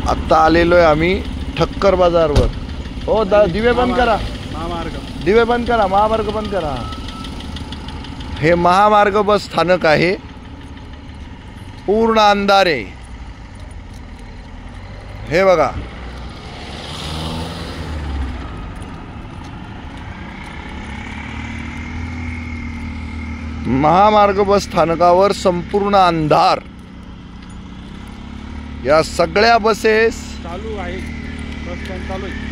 आत्ता आलेलो आहे आम्ही ठक्कर बाजारवर. हो दिवे बंद करा, दिवे बंद करा, महामार्ग बंद करा. हे महामार्ग बस स्थानक आहे. पूर्ण अंधार आहे. हे बघा, महामार्ग बस स्थानकावर संपूर्ण अंधार. या सगळ्या बसेस चालू आहे, बस स्टँड चालू आहे.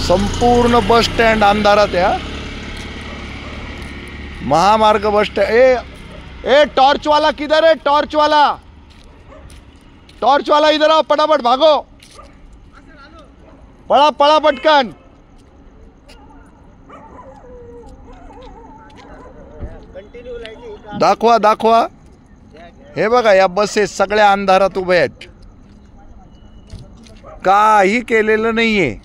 संपूर्ण बस स्टँड अंधारात आहे. महामार्ग बस स्टैंड. ए टॉर्च वाला किधर है? टॉर्च वाला, टॉर्च वाला इधर आओ, फटाफट भागो, पळा पळा पटकन. दाखवा दाखवा. हे बघा, या बसेस सगळ्या अंधारात उभे आहेत, काही केलेलं नाहीये.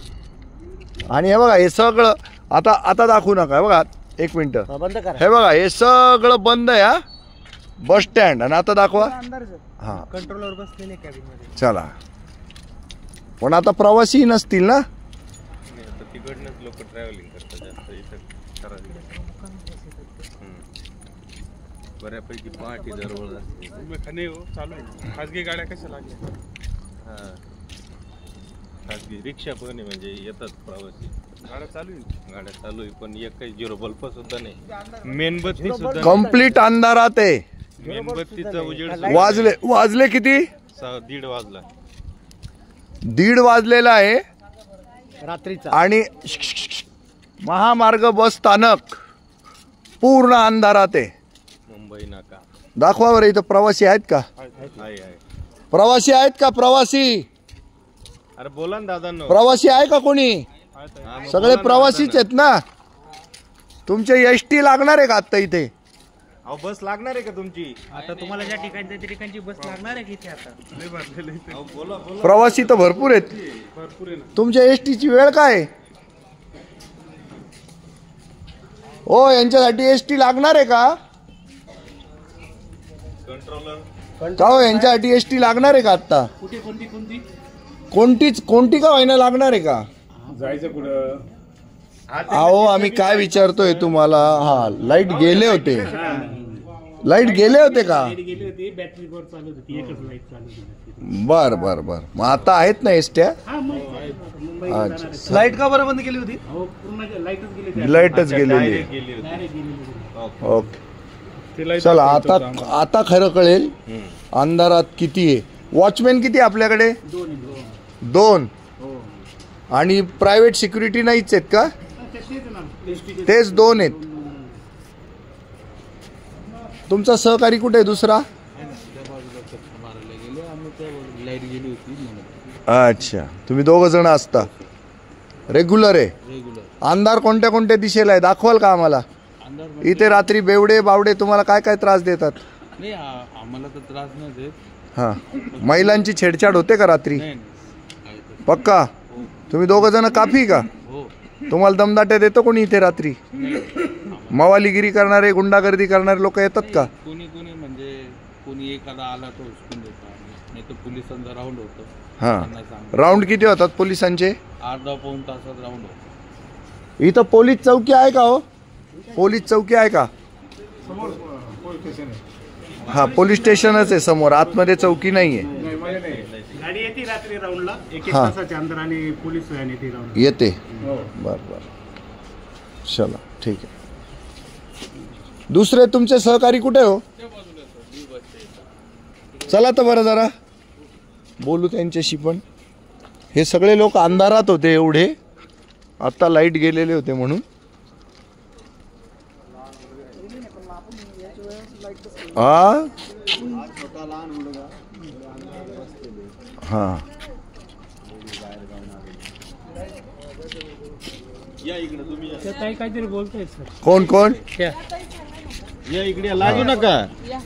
आणि हे बघा, हे सगळं आता आता दाखवू नका. हे बघा, एक मिनिट, हे बघा, हे सगळं बंद आहे हा बस स्टँड. आणि आता दाखवा. हा, कंट्रोलर बसलेले कॅबिन मध्ये. चला, पण आता प्रवासी नसतील ना? तिकडनंच लोक ट्रॅव्हलिंग करतात जास्त इथं करायला. बऱ्यापैकी पहाटे दररोज असते. चालू आहे. खाजगी गाड्या कशा लागल्या? हां, खाजगी रिक्षा पण आहे, म्हणजे येतात प्रवासी. गाड्या चालू आहे, गाड्या चालू आहे, पण एक काही 0 बल्ब सुद्धा नाही. मेणबत्ती सुद्धा कम्प्लीट अंधारात आहे. मेणबत्तीचा उजेड. वाजले किती? 1:30 वाजला. 1:30 वाजलेला आहे रात्रीचा. आणि महामार्ग बस स्थानक पूर्ण अंधारात आहे. मुंबई नाका दाखवा बरं, इथं प्रवासी आहेत का? आहे. प्रवासी आहेत का? प्रवासी, अरे बोला ना दादांनो. प्रवासी आहे का कोणी? सगळे प्रवासीच आहेत ना. तुमचे एसटी लागणार आहे का आता इथे? अहो, बस लागणार आहे का तुमची? आता तुम्हाला ज्या ठिकाणी त्या ठिकाणची बस लागणार आहे की इथे आता? बोला. प्रवासी तर भरपूर आहेत. भरपूर आहे ना. तुमच्या एसटीची वेळ काय? हो, यांच्यासाठी एसटी लागणार आहे का? का हो, यांच्यासाठी एसटी लागणार आहे का आता? कुठे कोणती का व्हायना लागणार आहे का? जायचं कुठं? अहो, आम्ही काय विचारतोय तुम्हाला. हा, लाईट गेले होते, लाईट गेले होते का? गेली होती, बॅटरी वर चालू होती, एकच लाईट चालू होती. बर बर बर. मग आता आहेत ना एसट्या? अच्छा, लाईट का बरं बंद केली होती? हो, पूर्ण लाईटच गेली. लाईटच गेलेली. ओके, चला, आता खरं कळेल अंधारात किती आहे. वॉचमॅन किती आपल्याकडे? 2. आणि प्रायव्हेट सिक्युरिटी नाहीच आहेत का? तेच 2 आहेत. तुमचा सहकारी कुठे आहे दुसरा? अच्छा, तुम्ही 2 जण असता. रेग्युलर आहे. अंधार कोणत्या कोणत्या दिशेला आहे दाखवाल का आम्हाला? इथे रात्री बेवडे बावडे तुम्हाला काय काय त्रास देतात? नाही, आम्हाला तर त्रास नाही देत. हा, महिलांची छेडछाड होते का रात्री? पक्का? तुम्ही 2 जण काफी का? तुम्हाला दमदाट्या देतो कोणी इथे रात्री? मवालीगिरी करणारे, गुंडागर्दी करणारे लोक येतात का? कोणी म्हणजे कोणी एखादा आला तो हुसकून देतो, नाही तर पोलिसांचा राऊंड होतो. हा, राऊंड किती होतात पोलिसांचे? अर्धा-पाऊण तासात राऊंड होतो. इथं पोलीस चौकी आहे का? हो, पोलीस चौकी आहे का? हा, पोलीस स्टेशनच आहे समोर, आतमध्ये चौकी नाहीये. गाडी येते रात्री राऊंडला, 1 तासाच्या अंतर, आणि पोलीस व्हॅन येते राऊंड येते. बर बर, चला ठीक आहे. दुसरे तुमचे सहकारी कुठे हो? चला तर बरं, जरा बोलू त्यांच्याशी. पण हे सगळे लोक अंधारात होते एवढे, आता लाईट गेलेले होते म्हणून. हा हा, काहीतरी बोलतोय सर. कोण कोण? या इकडे लागू नका,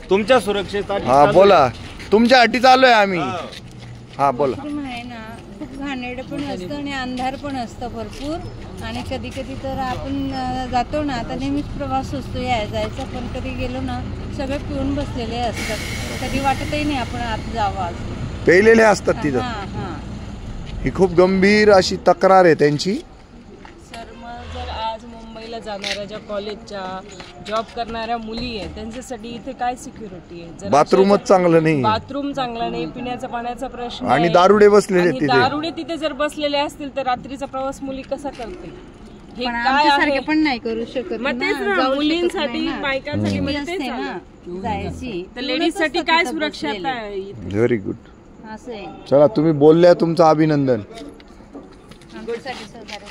तुमच्या सुरक्षेसाठी. हा बोला, तुमच्या अटी चालू आहे आम्ही. हा बोला. आहे ना, खूप घाणेरडं पण असतं आणि अंधार पण असतं भरपूर. आणि कधी कधी तर आपण जातो ना, आता नेहमीच प्रवास असतो जायचा, पण कधी गेलो ना सगळे पिऊन बसलेले असतात, कधी वाटतही नाही आपण आत जावं असं. पेलेले असतात तिथं. हां हां. ही खूप गंभीर अशी तक्रार आहे त्यांची. सर मग जर आज मुंबईला जाणाऱ्या ज्या कॉलेजच्या जॉब करणाऱ्या मुली आहेत त्यांच्यासाठी इथे काय सिक्युरिटी आहे? जर बाथरूमच चांगलं नाही, बाथरूम चांगला नाही, पिण्याचा पाण्याचा प्रश्न आणि आहे. दारुडे बसलेले आणि तिथे. दारुडे तिथे जर बसलेले असतील तर रात्रीचा प्रवास मुली कसा करतील? हे पण काय आहे? आमच्यासारखे पण नाही करू शकत मग तेच ना, ना, जाऊ शकत मुलींसाठी नाही ना. बायकांसाठी मुली म्हणजे तेच असते ना आहे. जायची, तर लेडीजसाठी काय सुरक्षा बसलेले. आहे इथे? Very good. असं आहे चला, तुम्ही बोलल्या, तुमचं अभिनंदन. आमच्यासाठी सहकार्य